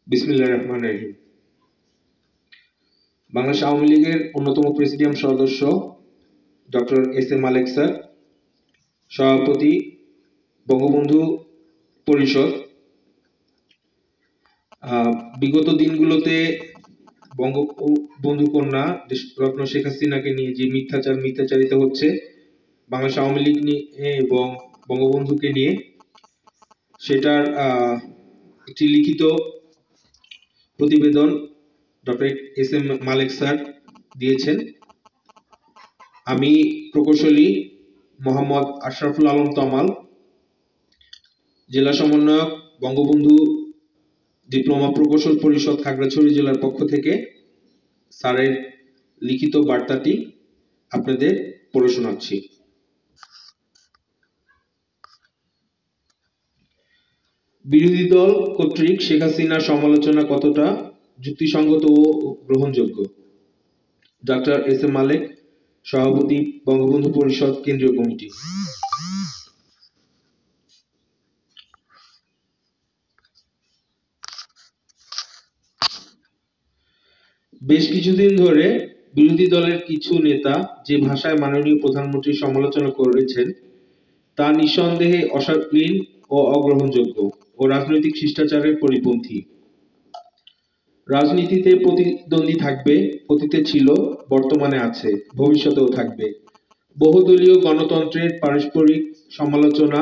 বিসমিল্লাহির রহমানির রহিম। বাংলাদেশ আওয়ামী লীগের অন্যতম প্রেসিডিয়াম সদস্য doctor S A Malek sir, সভাপতি বঙ্গবন্ধু পরিষদ। বিগত দিনগুলোতে বঙ্গবন্ধু কন্যা রত্ন শেখ হাসিনাকে নিয়ে যে মিথ্যাচারিত হচ্ছে বাংলাদেশ আওয়ামী লীগ নিয়ে এবং বঙ্গবন্ধুকে নিয়ে, সেটার একটি লিখিত প্রতিবেদন ডক্টর এস এম মালেক স্যার দিয়েছেন। আমি প্রকৌশলী মোহাম্মদ আশরাফুল আলম তমাল, জেলা সমন্বয়ক বঙ্গবন্ধু ডিপ্লোমা প্রকৌশল পরিষদ খাগড়াছড়ি জেলার পক্ষ থেকে স্যারের লিখিত বার্তাটি আপনাদের পড়ে শোনাচ্ছি। বিরোধী দল কর্তৃক শেখ হাসিনার সমালোচনা কতটা যুক্তিসঙ্গত ও গ্রহণযোগ্য? ডক্টর এস এম মালেক, সভাপতি বঙ্গবন্ধু পরিষদ কেন্দ্রীয় কমিটি। বেশ কিছুদিন ধরে বিরোধী দলের কিছু নেতা যে ভাষায় মাননীয় প্রধানমন্ত্রীর সমালোচনা করেছেন তা নিঃসন্দেহে অশালীন ও অগ্রহণযোগ্য ও রাজনৈতিক শিষ্টাচারের পরিপন্থী। রাজনীতিতে প্রতিদ্বন্দ্বী থাকবে, অতীতে ছিল, বর্তমানে আছে, ভবিষ্যতেও থাকবে। বহুদলীয় গণতন্ত্রের পারস্পরিক সমালোচনা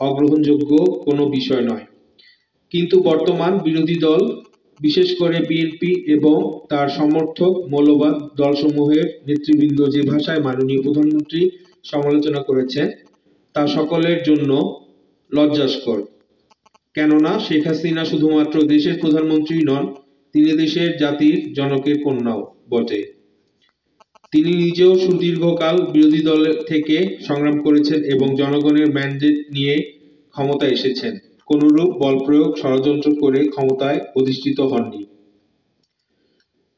অগ্রহণযোগ্য কোনো বিষয় নয়। কিন্তু বর্তমান বিরোধী দল, বিশেষ করে বিএনপি এবং তার সমর্থক মৌলবাদ দলসমূহের নেতৃবৃন্দ যে ভাষায় মাননীয় প্রধানমন্ত্রী সমালোচনা করেছেন তা সকলের জন্য লজ্জাস্কর। কেননা শেখ হাসিনা শুধুমাত্র দেশের প্রধানমন্ত্রী নন, তিনি দেশের জাতির জনকের কন্যাও বটে। তিনি নিজেও সুদীর্ঘকাল বিরোধী দল থেকে সংগ্রাম করেছেন এবং জনগণের ম্যান্ডেট নিয়ে ক্ষমতায় এসেছেন। কোনরূপ বলপ্রয়োগ, ষড়যন্ত্র করে ক্ষমতায় অধিষ্ঠিত হননি।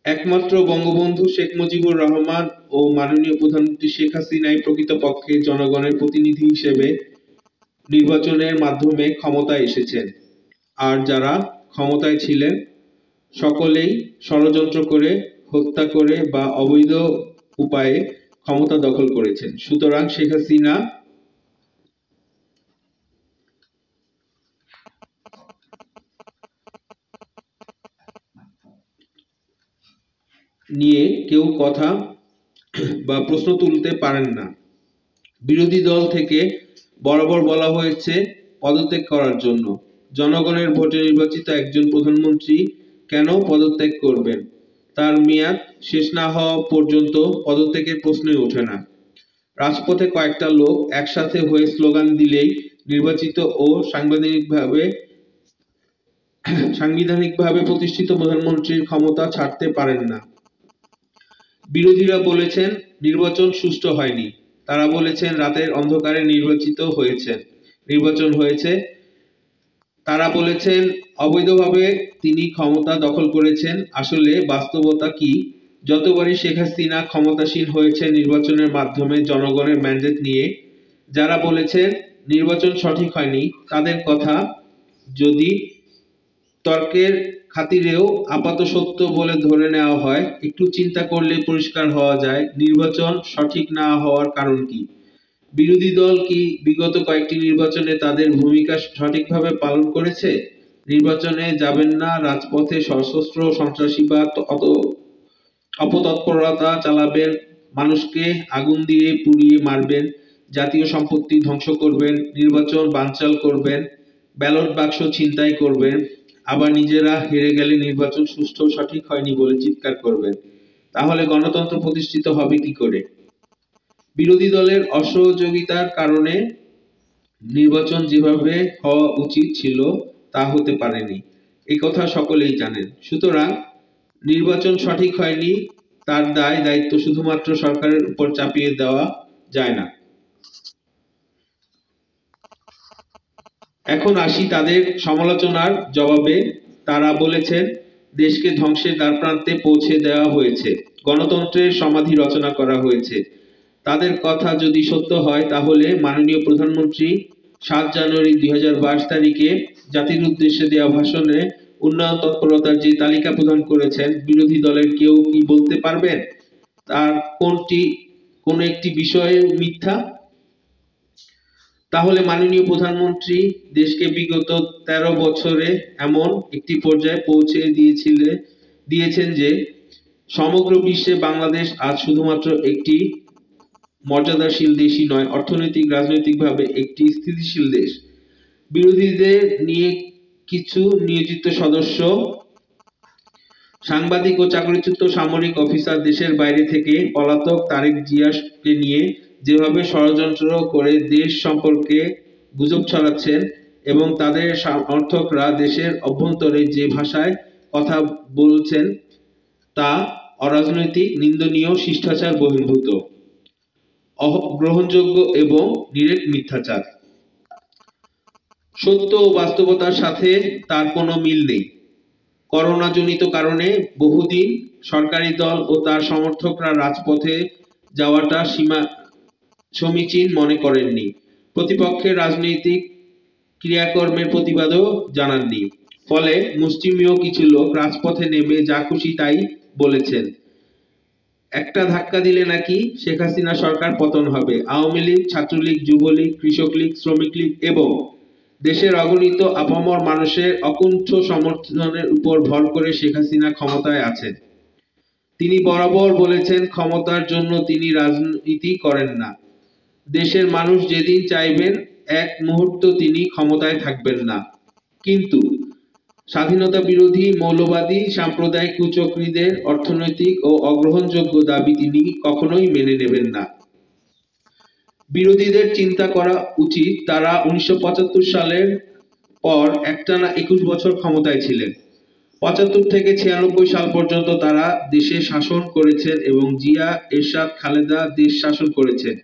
একমাত্র বঙ্গবন্ধু শেখ মুজিবুর রহমান ও মাননীয় প্রধানমন্ত্রী শেখ হাসিনাই প্রকৃতপক্ষে জনগণের প্রতিনিধি হিসেবে নির্বাচনের মাধ্যমে ক্ষমতায় এসেছেন। আর যারা ক্ষমতায় ছিলেন সকলেই ষড়যন্ত্র করে, হত্যা করে বা অবৈধ উপায়ে ক্ষমতা দখল করেছেন। সুতরাং শেখ হাসিনা নিয়ে কেউ কথা বা প্রশ্ন তুলতে পারেন না। বিরোধী দল থেকে বরাবর বলা হয়েছে পদত্যাগ করার জন্য। জনগণের ভোটে নির্বাচিত একজন প্রধানমন্ত্রী কেন পদত্যাগ করবেন? তার মেয়াদ শেষ না হওয়া পর্যন্ত পদত্যাগের প্রশ্নই ওঠে না। রাজপথে কয়েকটা লোক একসাথে হয়ে স্লোগান দিলেই নির্বাচিত ও সাংবিধানিকভাবে প্রতিষ্ঠিত প্রধানমন্ত্রীর ক্ষমতা ছাড়তে পারেন না। বিরোধীরা বলেছেন নির্বাচন সুষ্ঠু হয়নি। তারা বলেছেন রাতের অন্ধকারে নির্বাচন হয়েছে। তারা বলেছেন অবৈধভাবে তিনি ক্ষমতা দখল করেছেন। আসলে বাস্তবতা কি? যতবারই শেখ হাসিনা ক্ষমতাসীন হয়েছে নির্বাচনের মাধ্যমে জনগণের ম্যান্ডেট নিয়ে, যারা বলেছেন নির্বাচন সঠিক হয়নি তাদের কথা যদি তর্কের খাতিরেও আপাত সত্য বলে ধরে নেওয়া হয়, একটু চিন্তা করলে পরিষ্কার হওয়া যায় নির্বাচন সঠিক না হওয়ার কারণ কি। বিরোধী দল কি বিগত কয়েকটি নির্বাচনে তাদের ভূমিকা সঠিকভাবে পালন করেছে? নির্বাচনে যাবেন না, রাজপথে সশস্ত্র সন্ত্রাসীবাদ অপতৎপরতা চালাবেন, মানুষকে আগুন দিয়ে পুড়িয়ে মারবেন, জাতীয় সম্পত্তি ধ্বংস করবেন, নির্বাচন বানচাল করবেন, ব্যালট বাক্স ছিনতাই করবেন, আবার নিজেরা হেরে গেলে নির্বাচন সুষ্ঠু সঠিক হয়নি বলে চিৎকার করবেন। তাহলে গণতন্ত্র প্রতিষ্ঠিত হবে কি করে? বিরোধী দলের অসহযোগিতার কারণে নির্বাচন যেভাবে হওয়া উচিত ছিল তা হতে পারেনি, একথা সকলেই জানেন। সুতরাং নির্বাচন সঠিক হয়নি তার দায়িত্ব শুধুমাত্র সরকারের উপর চাপিয়ে দেওয়া যায় না। এখন আসি তাদের সমালোচনার জবাবে। তারা বলেছেন দেশকে ধ্বংসের দ্বারপ্রান্তে পৌঁছে দেওয়া হয়েছে, গণতন্ত্রের সমাধি রচনা করা হয়েছে। তাদের কথা যদি সত্য হয় তাহলে মাননীয় প্রধানমন্ত্রী 7 জানুয়ারি 2022 তারিখে জাতির উদ্দেশ্যে দেওয়া ভাষণে উন্নয়ন তৎপরতার যে তালিকা প্রদান করেছেন, বিরোধী দলের কেউ কি বলতে পারবেন তার কোন একটি বিষয়ে মিথ্যা? তাহলে মাননীয় প্রধানমন্ত্রী দেশকে বিগত 13 বছরে এমন একটি পর্যায়ে পৌঁছে দিয়েছেন যে সমগ্র বিশ্বে বাংলাদেশ আজ শুধুমাত্র একটি মর্যাদাশীল দেশই নয়, অর্থনৈতিক রাজনৈতিকভাবে একটি স্থিতিশীল দেশ। বিরোধীদের নিয়ে কিছু নিয়োজিত সদস্য, সাংবাদিক ও চাকরিচ্যুত সামরিক অফিসার দেশের বাইরে থেকে পলাতক তারেক জিয়াকে নিয়ে যেভাবে ষড়যন্ত্র করে দেশ সম্পর্কে গুজব ছড়াচ্ছেন এবং তাদের সমর্থকরা দেশের অভ্যন্তরে যে ভাষায় কথা বলছেন তা অরাজনৈতিক, নিন্দনীয়, শিষ্টাচার বহির্ভূত, অগ্রহণযোগ্য এবং নিরেট মিথ্যাচার। সত্য ও বাস্তবতার সাথে তার কোনো মিল নেই। করোনাজনিত কারণে বহুদিন সরকারি দল ও তার সমর্থকরা রাজপথে যাওয়াটা সমীচীন মনে করেননি। প্রতিপক্ষের রাজনৈতিক ক্রিয়াকর্মের প্রতিবাদও জানাননি। ফলে মুষ্টিমেয় কিছু লোক রাজপথে নেমে যা খুশি তাই বলেছেন। একটা ধাক্কা দিলে নাকি শেখ হাসিনা সরকার পতন হবে। আওয়ামী লীগ, ছাত্রলীগ, যুবলীগ, কৃষক লীগ, শ্রমিক লীগ এবং দেশের অগণিত আপামর মানুষের অকুণ্ঠ সমর্থনের উপর ভর করে শেখ হাসিনা ক্ষমতায় আছেন। তিনি বরাবর বলেছেন, ক্ষমতার জন্য তিনি রাজনীতি করেন না। দেশের মানুষ যেদিন চাইবেন এক মুহূর্ত তিনি ক্ষমতায় থাকবেন না। কিন্তু স্বাধীনতা বিরোধী, মৌলবাদী, সাম্প্রদায়িক কুচক্রীদের অর্থনৈতিক ও অগ্রহণযোগ্য দাবি তিনি কখনোই মেনে নেবেন না। বিরোধীদের চিন্তা করা উচিত, তারা 1975 সালের পর একটানা 21 বছর ক্ষমতায় ছিলেন। 75 থেকে 96 সাল পর্যন্ত তারা দেশে শাসন করেছেন এবং জিয়া, এরশাদ, খালেদা দেশ শাসন করেছেন।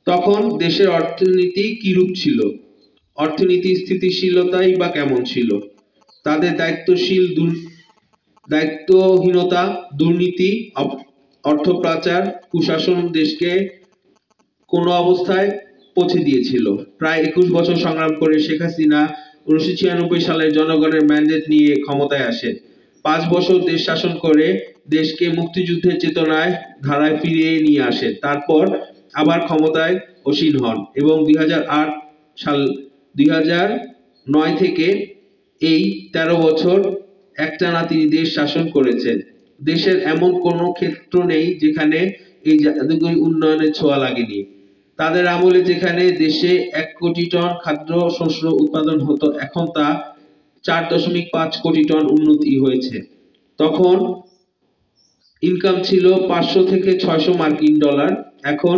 তখন দেশের অর্থনীতি কিরূপ ছিল? অর্থনীতির স্থিতিশীলতাই বা কেমন ছিল? তাদের দায়িত্বহীনতা, দুর্নীতি, অর্থপাচার, কুশাসন দেশকে কোন অবস্থায় পৌঁছে দিয়েছিল। প্রায় 21 বছর সংগ্রাম করে শেখ হাসিনা 1996 সালে জনগণের ম্যান্ডেট নিয়ে ক্ষমতায় আসেন। 5 বছর দেশ শাসন করে দেশকে মুক্তিযুদ্ধের চেতনায় ধারায় ফিরিয়ে নিয়ে আসেন। তারপর আবার ক্ষমতায় আসীন হন এবং 2009 থেকে এই 13 বছর একটানা তিনি দেশ শাসন করেছেন। দেশের এমন কোনো ক্ষেত্র নেই যেখানে এই জাদুকরী উন্নয়নের ছোঁয়া লাগেনি। তাদের আমলে যেখানে দেশে 1 কোটি টন খাদ্যশস্য উৎপাদন হতো, এখন তা 4.5 কোটি টন উন্নতি হয়েছে। তখন ইনকাম ছিল 500 থেকে 600 মার্কিন ডলার, এখন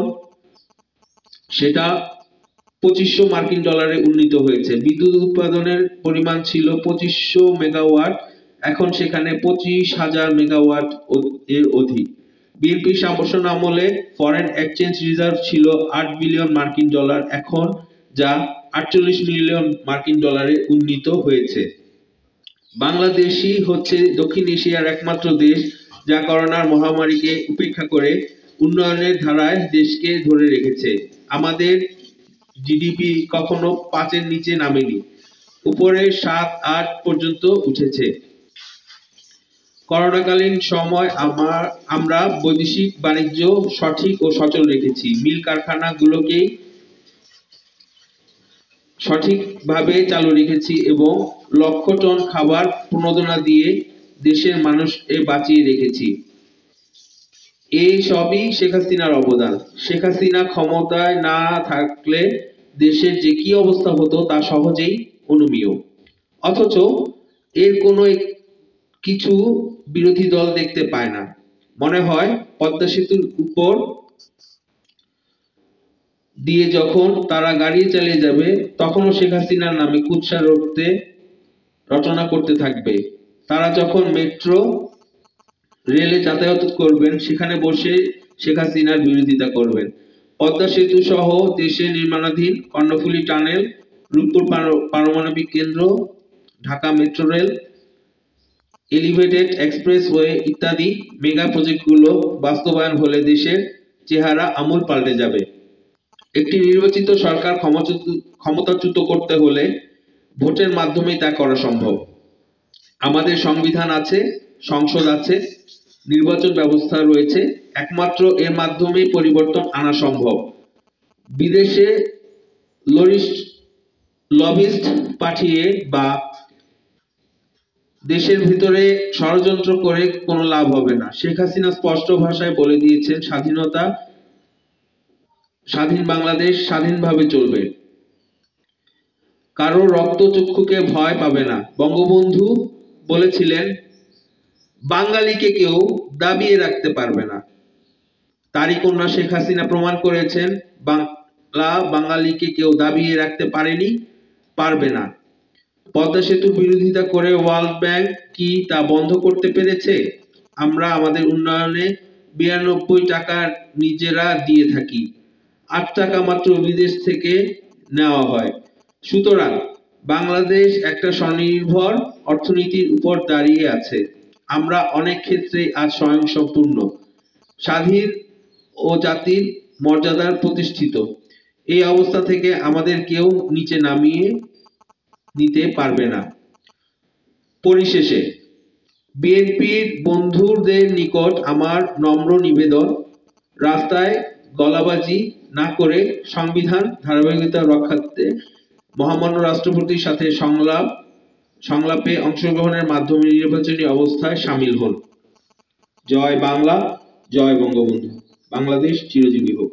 সেটা 2500 মার্কিন ডলারে উন্নীত হয়েছে। বিদ্যুৎ উৎপাদনের পরিমাণ ছিল 2500 মেগাওয়াট, এখন সেখানে 25,000 মেগাওয়াট এর অধিক। বিএনপি শাসন আমলে ফরেন এক্সচেঞ্জ রিজার্ভ ছিল 8 বিলিয়ন মার্কিন ডলার, এখন যা 48 মিলিয়ন মার্কিন ডলারে উন্নীত হয়েছে। বাংলাদেশই হচ্ছে দক্ষিণ এশিয়ার একমাত্র দেশ যা করোনার মহামারীকে উপেক্ষা করে উন্নয়নের ধারায় দেশকে ধরে রেখেছে। আমাদের জিডিপি কখনো 5-এর নিচে নামেনি, উপরে 7-8 পর্যন্ত উঠেছে। করোনাকালীন সময় আমরা বৈদেশিক বাণিজ্য সঠিক ও সচল রেখেছি। মিল কারখানাগুলোকে সঠিকভাবে চালু রেখেছি এবং লক্ষ টন খাবার প্রণোদনা দিয়ে দেশের মানুষকে বাঁচিয়ে রেখেছি। এই সবই শেখ হাসিনার অবদান। শেখ হাসিনা ক্ষমতায় না থাকলে দেশের যে কি অবস্থা হতো তা সহজেই অনুমেয়। অথচ এর কোনো কিছু বিরোধী দল দেখতে পায় না। মনে হয় পদ্মা সেতুর উপর দিয়ে যখন তারা গাড়ি চালিয়ে যাবে, তখনও শেখ হাসিনার নামে কুৎসা রটনা করতে থাকবে। তারা যখন মেট্রো রেলে যাতায়াত করবেন, সেখানে বসে শেখ হাসিনার বিরোধিতা করবেন। পদ্মা সেতু সহ দেশে নির্মাণাধীন কর্ণফুলী টানেল, রূপপুর পারমাণবিক কেন্দ্র, Dhaka metro rail, elevated expressway ইত্যাদি মেগা প্রজেক্টগুলো বাস্তবায়ন হলে দেশের চেহারা আমূল পাল্টে যাবে। একটি নির্বাচিত সরকার ক্ষমতাচ্যুত করতে হলে ভোটের মাধ্যমেই তা করা সম্ভব। আমাদের সংবিধান আছে, সংসদ আছে, নির্বাচন ব্যবস্থা রয়েছে, একমাত্র এর মাধ্যমে পরিবর্তন আনা সম্ভব। বিদেশে লবিস্ট পাঠিয়ে বা দেশের ভিতরে ষড়যন্ত্র করে কোনো লাভ হবে না। শেখ হাসিনা স্পষ্ট ভাষায় বলে দিয়েছেন, স্বাধীন বাংলাদেশ স্বাধীনভাবে চলবে, কারো রক্তচক্ষুকে ভয় পাবে না। বঙ্গবন্ধু বলেছিলেন, বাঙালিকে কেউ দাবিয়ে রাখতে পারবে না। তারই কন্যা শেখ হাসিনা প্রমাণ করেছেন, বাঙালিকে কেউ দাবিয়ে রাখতে পারেনি, পারবে না। পদ্মা সেতুর বিরোধিতা করে ওয়ার্ল্ড ব্যাংক কি তা বন্ধ করতে পেরেছে? আমরা আমাদের উন্নয়নে 92 টাকা নিজেরা দিয়ে থাকি, 8 টাকা মাত্র বিদেশ থেকে নেওয়া হয়। সুতরাং বাংলাদেশ একটা স্বনির্ভর অর্থনীতির উপর দাঁড়িয়ে আছে। আমরা অনেক ক্ষেত্রে আজ স্বয়ংসম্পূর্ণ, স্বাধীন ও জাতির মর্যাদার প্রতিষ্ঠিত। এই অবস্থা থেকে আমাদের কেউ নিচে নামিয়ে নিতে পারবে না। পরিশেষে বিএনপির বন্ধুদের নিকট আমার নম্র নিবেদন, রাস্তায় গলাবাজি না করে সংবিধান ধারাবাহিকতা রক্ষার্থে মহামান্য রাষ্ট্রপতির সাথে সংলাপে অংশগ্রহণের মাধ্যমে নির্বাচনী অবস্থায় শামিল হন। জয় বাংলা, জয় বঙ্গবন্ধু। বাংলাদেশ চিরজীবী হোক।